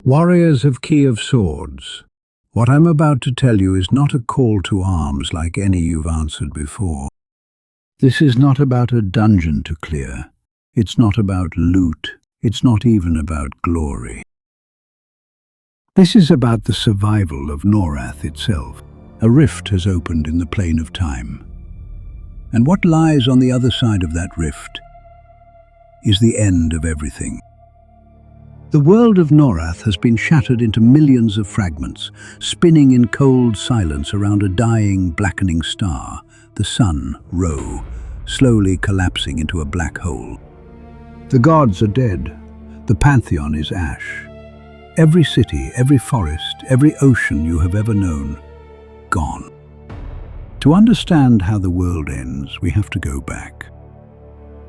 Warriors of Key of Swords, what I'm about to tell you is not a call to arms like any you've answered before. This is not about a dungeon to clear. It's not about loot. It's not even about glory. This is about the survival of Norath itself. A rift has opened in the plane of time. And what lies on the other side of that rift is the end of everything. The world of Norath has been shattered into millions of fragments, spinning in cold silence around a dying, blackening star, the sun, Ro, slowly collapsing into a black hole. The gods are dead. The pantheon is ash. Every city, every forest, every ocean you have ever known, gone. To understand how the world ends, we have to go back.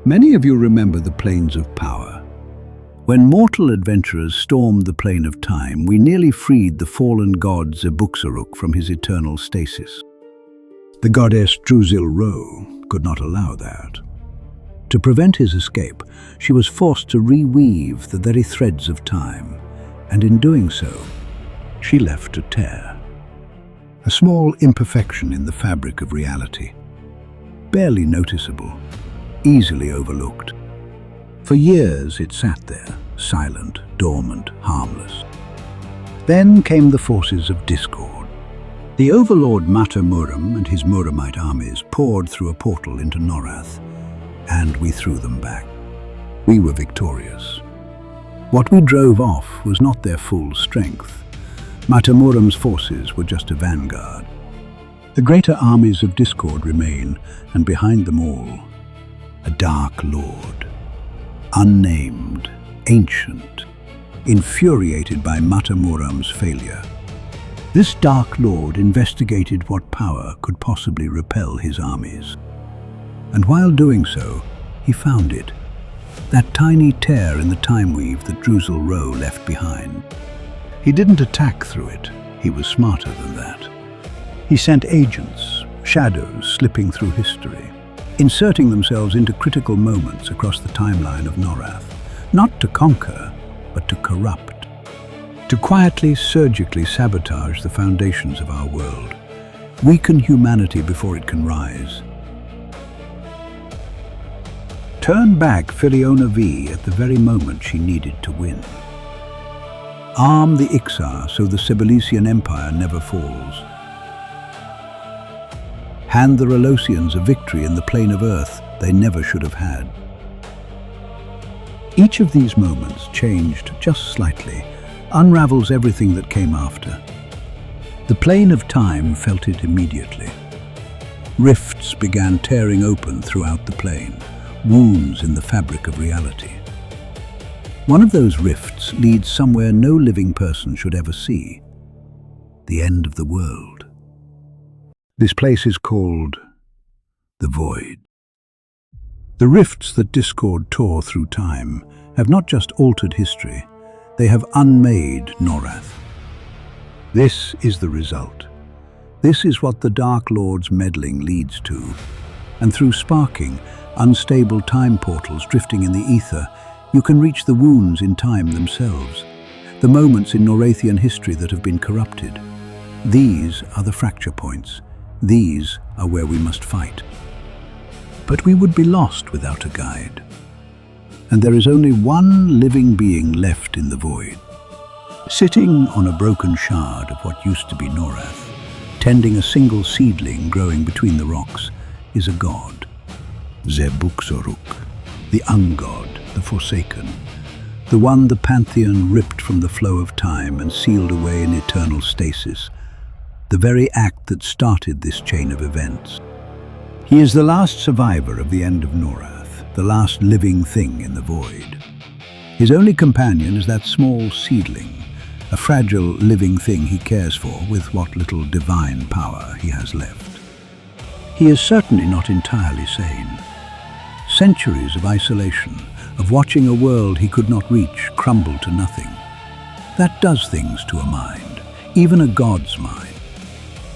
Many of you remember the Plains of Power. When mortal adventurers stormed the plane of time, we nearly freed the fallen god Zebuxaruk from his eternal stasis. The goddess Druzil-Ro could not allow that. To prevent his escape, she was forced to reweave the very threads of time, and in doing so, she left a tear. A small imperfection in the fabric of reality, barely noticeable, easily overlooked. For years it sat there, silent, dormant, harmless. Then came the forces of discord. The overlord Mata Muram and his Muramite armies poured through a portal into Norath, and we threw them back. We were victorious. What we drove off was not their full strength. Mata Muram's forces were just a vanguard. The greater armies of discord remain, and behind them all, a dark lord. Unnamed, ancient, infuriated by Mata Muram's failure. This Dark Lord investigated what power could possibly repel his armies. And while doing so, he found it, that tiny tear in the time weave that Druzil-Ro left behind. He didn't attack through it. He was smarter than that. He sent agents, shadows slipping through history, inserting themselves into critical moments across the timeline of Norath, not to conquer, but to corrupt, to quietly, surgically sabotage the foundations of our world, weaken humanity before it can rise. Turn back Filiona V at the very moment she needed to win. Arm the Ixar so the Sebelician Empire never falls. Hand the Relosians a victory in the plane of Earth they never should have had. Each of these moments, changed just slightly, unravels everything that came after. The plane of time felt it immediately. Rifts began tearing open throughout the plane, wounds in the fabric of reality. One of those rifts leads somewhere no living person should ever see. The end of the world. This place is called the Void. The rifts that discord tore through time have not just altered history, they have unmade Norath. This is the result. This is what the Dark Lord's meddling leads to. And through sparking, unstable time portals drifting in the ether, you can reach the wounds in time themselves, the moments in Norathian history that have been corrupted. These are the fracture points. These are where we must fight. But we would be lost without a guide. And there is only one living being left in the void. Sitting on a broken shard of what used to be Norath, tending a single seedling growing between the rocks, is a god. Zebuxaruk, the ungod, the forsaken, the one the pantheon ripped from the flow of time and sealed away in eternal stasis, the very act that started this chain of events. He is the last survivor of the end of Norath, the last living thing in the void. His only companion is that small seedling, a fragile living thing he cares for with what little divine power he has left. He is certainly not entirely sane. Centuries of isolation, of watching a world he could not reach crumble to nothing. That does things to a mind, even a god's mind.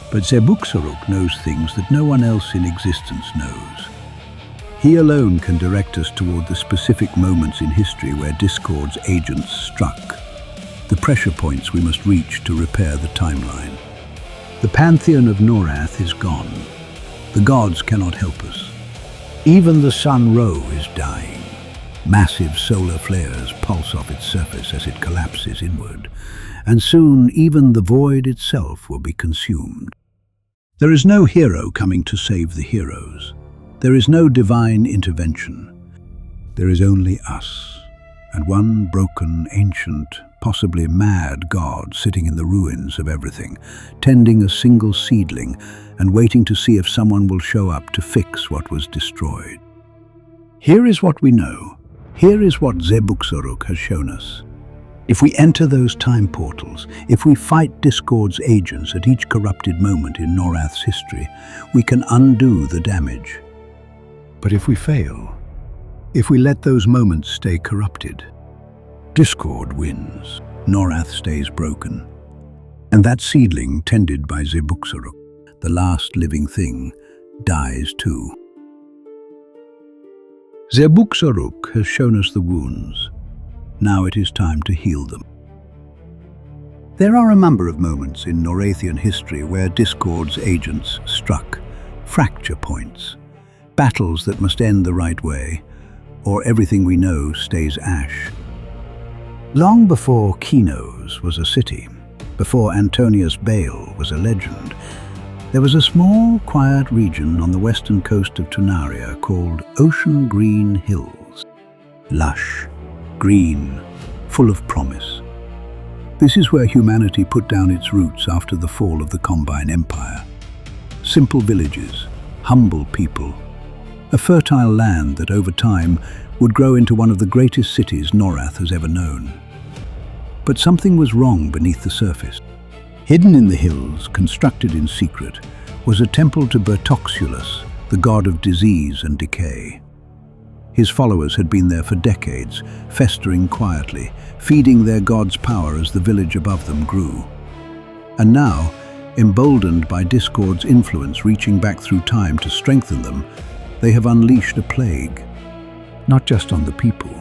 But Zebuxaruk knows things that no one else in existence knows. He alone can direct us toward the specific moments in history where discord's agents struck. the pressure points we must reach to repair the timeline. The pantheon of Norath is gone. The gods cannot help us. Even the sun row is dying. Massive solar flares pulse off its surface as it collapses inward, and soon even the void itself will be consumed. There is no hero coming to save the heroes. There is no divine intervention. There is only us, and one broken, ancient, possibly mad god sitting in the ruins of everything, tending a single seedling and waiting to see if someone will show up to fix what was destroyed. Here is what we know. Here is what Zebuxaruk has shown us. If we enter those time portals, if we fight Discord's agents at each corrupted moment in Norath's history, we can undo the damage. But if we fail, if we let those moments stay corrupted, Discord wins, Norath stays broken. And that seedling tended by Zebuxaruk, the last living thing, dies too. Zebuxaruk has shown us the wounds. Now it is time to heal them. There are a number of moments in Norathian history where Discord's agents struck, fracture points, battles that must end the right way, or everything we know stays ash. Long before Kinos was a city, before Antonius Bale was a legend, there was a small, quiet region on the western coast of Tunaria called Ocean Green Hills. Lush, green, full of promise. This is where humanity put down its roots after the fall of the Combine Empire. Simple villages, humble people, a fertile land that over time would grow into one of the greatest cities Norath has ever known. But something was wrong beneath the surface. Hidden in the hills, constructed in secret, was a temple to Bertoxulus, the god of disease and decay. His followers had been there for decades, festering quietly, feeding their god's power as the village above them grew. And now, emboldened by Discord's influence reaching back through time to strengthen them, they have unleashed a plague. Not just on the people,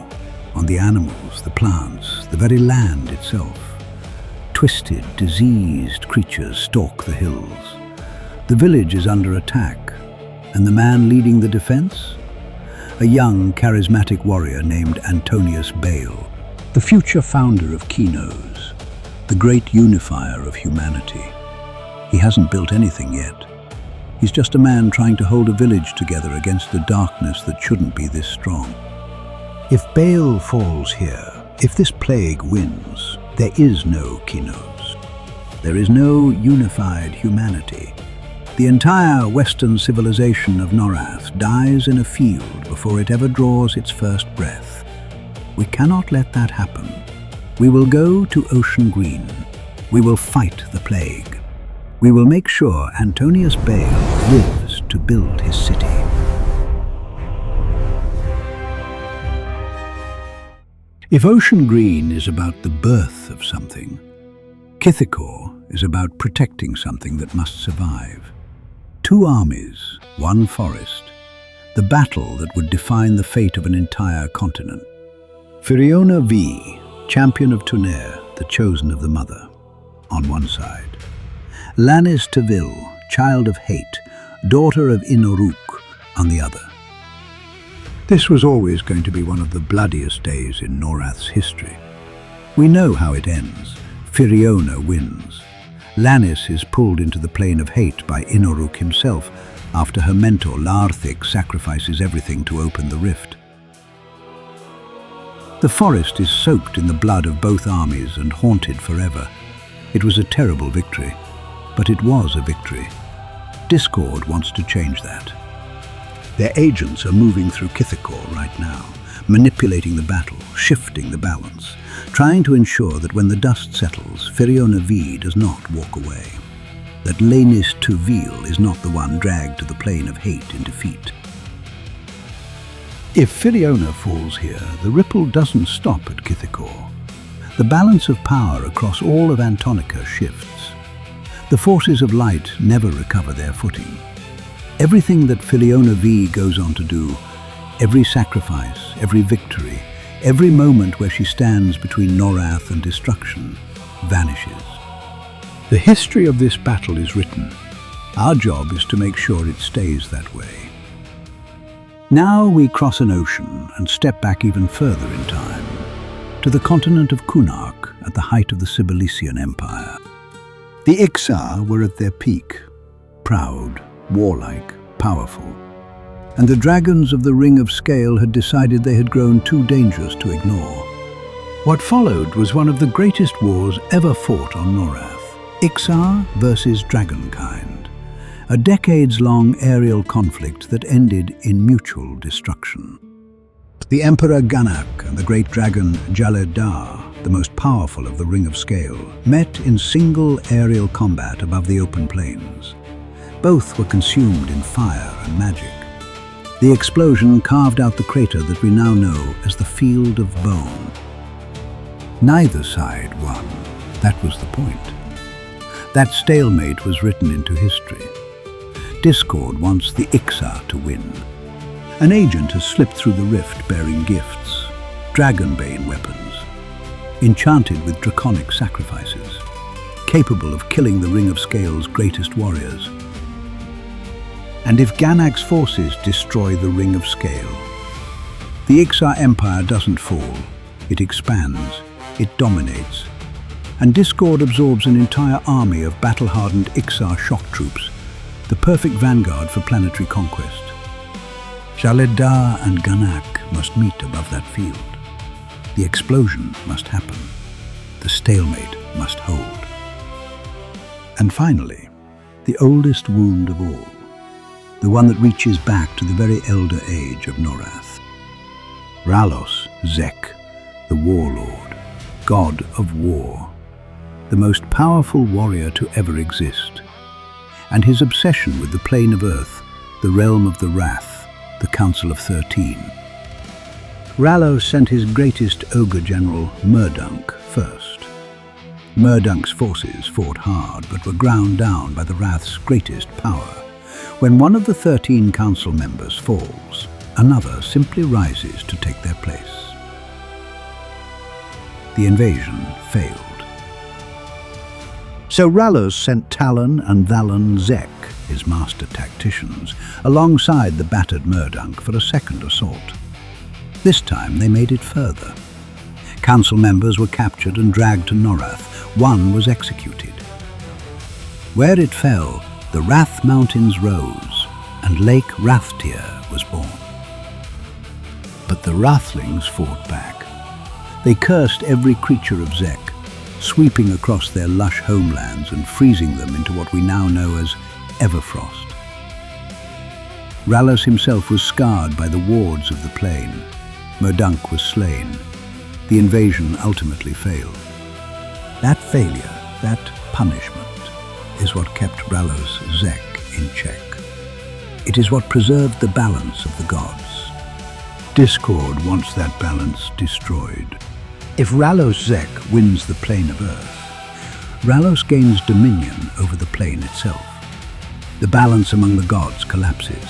on the animals, the plants, the very land itself. Twisted, diseased creatures stalk the hills. The village is under attack, and the man leading the defense? A young, charismatic warrior named Antonius Bale, the future founder of Kinos, the great unifier of humanity. He hasn't built anything yet. He's just a man trying to hold a village together against a darkness that shouldn't be this strong. If Bale falls here, if this plague wins, there is no Kinos. There is no unified humanity. The entire Western civilization of Norath dies in a field before it ever draws its first breath. We cannot let that happen. We will go to Ocean Green. We will fight the plague. We will make sure Antonius Bale lives to build his city. If Ocean Green is about the birth of something, Kithikor is about protecting something that must survive. Two armies, one forest, the battle that would define the fate of an entire continent. Firiona V, champion of Tuner, the chosen of the mother, on one side. Lannis Tavil, child of hate, daughter of Inoruk, on the other. This was always going to be one of the bloodiest days in Norath's history. We know how it ends. Firiona wins. Lannis is pulled into the plane of hate by Inoruk himself after her mentor Larthik sacrifices everything to open the rift. The forest is soaked in the blood of both armies and haunted forever. It was a terrible victory, but it was a victory. Discord wants to change that. Their agents are moving through Kithikor right now, manipulating the battle, shifting the balance, trying to ensure that when the dust settles, Firiona V does not walk away, that Lannis Tuvil is not the one dragged to the plane of hate in defeat. If Firiona falls here, the ripple doesn't stop at Kithikor. The balance of power across all of Antonica shifts. The forces of light never recover their footing. Everything that Firiona V goes on to do, every sacrifice, every victory, Every moment where she stands between Norath and destruction vanishes. The history of this battle is written. Our job is to make sure it stays that way. Now we cross an ocean and step back even further in time, to the continent of Kunark at the height of the Sibylician Empire. The Ixar were at their peak, proud, warlike, powerful. And the dragons of the Ring of Scale had decided they had grown too dangerous to ignore. What followed was one of the greatest wars ever fought on Norath, Ixar versus Dragonkind, a decades-long aerial conflict that ended in mutual destruction. The Emperor Ganak and the great dragon Jaled'Dar, the most powerful of the Ring of Scale, met in single aerial combat above the open plains. Both were consumed in fire and magic. The explosion carved out the crater that we now know as the Field of Bone. Neither side won. That was the point. That stalemate was written into history. Discord wants the Ixar to win. An agent has slipped through the rift bearing gifts, Dragonbane weapons, enchanted with draconic sacrifices, capable of killing the Ring of Scale's greatest warriors. And if Ganak's forces destroy the Ring of Scale, the Ixar Empire doesn't fall, it expands, it dominates, and Discord absorbs an entire army of battle-hardened Ixar shock troops, the perfect vanguard for planetary conquest. Jaled'Dar and Ganak must meet above that field. The explosion must happen. The stalemate must hold. And finally, the oldest wound of all, the one that reaches back to the very elder age of Norath. Ralos Zek, the warlord, god of war, the most powerful warrior to ever exist, and his obsession with the plane of Earth, the realm of the Wrath, the Council of 13. Ralos sent his greatest ogre general, Murdunk, first. Murdunk's forces fought hard, but were ground down by the Wrath's greatest power. When one of the 13 council members falls, another simply rises to take their place. The invasion failed. So Ralos sent Talon and Thalan Zek, his master tacticians, alongside the battered Murdunk for a second assault. This time they made it further. Council members were captured and dragged to Norath. One was executed. Where it fell, the Wrath Mountains rose, and Lake Wrathtyr was born. But the Wrathlings fought back. They cursed every creature of Zek, sweeping across their lush homelands and freezing them into what we now know as Everfrost. Ralos himself was scarred by the wards of the plain. Murdunk was slain. The invasion ultimately failed. That failure, that punishment, is what kept Ralos Zek in check. It is what preserved the balance of the gods. Discord wants that balance destroyed. If Ralos Zek wins the plane of Earth, Ralos gains dominion over the plane itself. The balance among the gods collapses.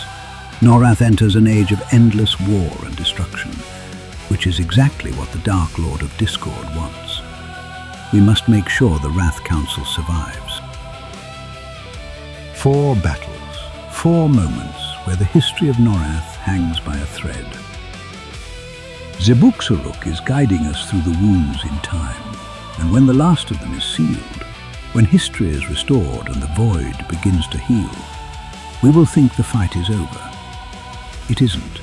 Norath enters an age of endless war and destruction, which is exactly what the Dark Lord of Discord wants. We must make sure the Wrath Council survives. 4 battles, 4 moments where the history of Norath hangs by a thread. Zebuxuruk is guiding us through the wounds in time, and when the last of them is sealed, when history is restored and the void begins to heal, we will think the fight is over. It isn't,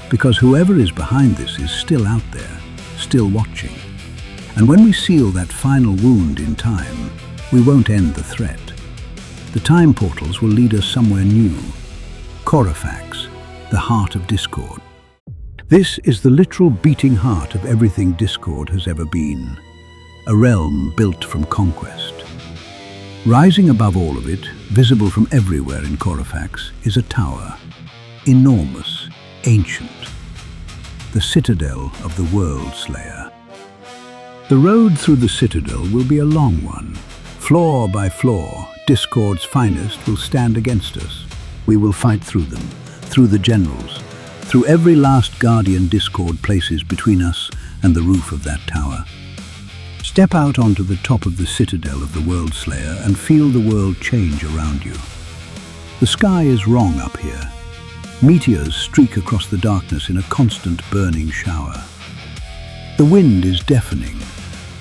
because whoever is behind this is still out there, still watching. And when we seal that final wound in time, we won't end the threat. The time portals will lead us somewhere new. Corafax, the heart of Discord. This is the literal beating heart of everything Discord has ever been. A realm built from conquest. Rising above all of it, visible from everywhere in Corafax, is a tower. Enormous, ancient. The citadel of the World Slayer. The road through the citadel will be a long one. Floor by floor, Discord's finest will stand against us. We will fight through them, through the generals, through every last guardian Discord places between us and the roof of that tower. Step out onto the top of the citadel of the World Slayer and feel the world change around you. The sky is wrong up here. Meteors streak across the darkness in a constant burning shower. The wind is deafening,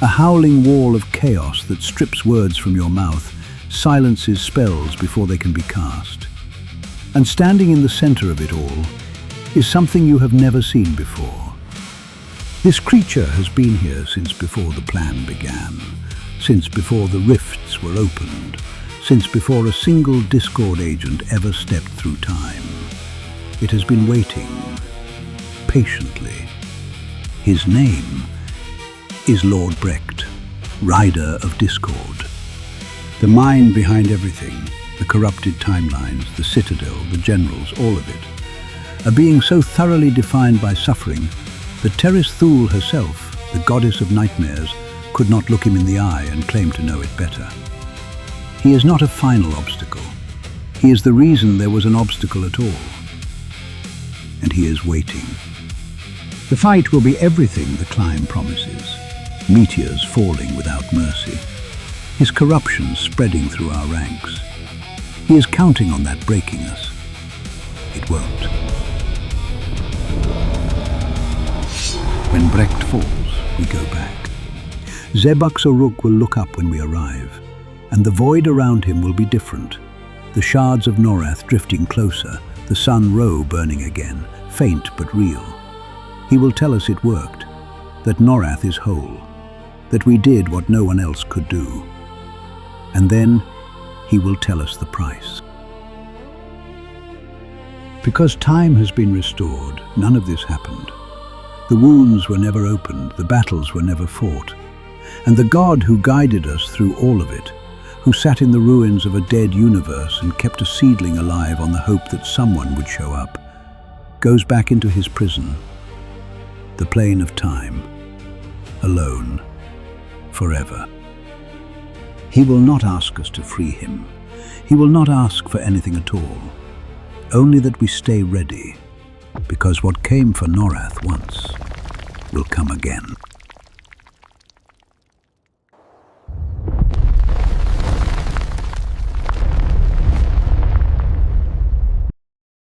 a howling wall of chaos that strips words from your mouth, silences spells before they can be cast. And standing in the center of it all is something you have never seen before. This creature has been here since before the plan began, since before the rifts were opened, since before a single Discord agent ever stepped through time. It has been waiting, patiently. His name is Lord Brecht, Rider of Discord. The mind behind everything, the corrupted timelines, the citadel, the generals, all of it. A being so thoroughly defined by suffering that Teris Thule herself, the goddess of nightmares, could not look him in the eye and claim to know it better. He is not a final obstacle. He is the reason there was an obstacle at all. And he is waiting. The fight will be everything the climb promises. Meteors falling without mercy. His corruption spreading through our ranks. He is counting on that breaking us. It won't. When Brecht falls, we go back. Zebuk-Soruk will look up when we arrive, and the void around him will be different. The shards of Norath drifting closer, the sun row burning again, faint but real. He will tell us it worked, that Norath is whole, that we did what no one else could do. And then he will tell us the price. Because time has been restored, none of this happened. The wounds were never opened, the battles were never fought. And the God who guided us through all of it, who sat in the ruins of a dead universe and kept a seedling alive on the hope that someone would show up, goes back into his prison, the plane of time, alone, forever. He will not ask us to free him. He will not ask for anything at all, only that we stay ready, because what came for Norath once will come again.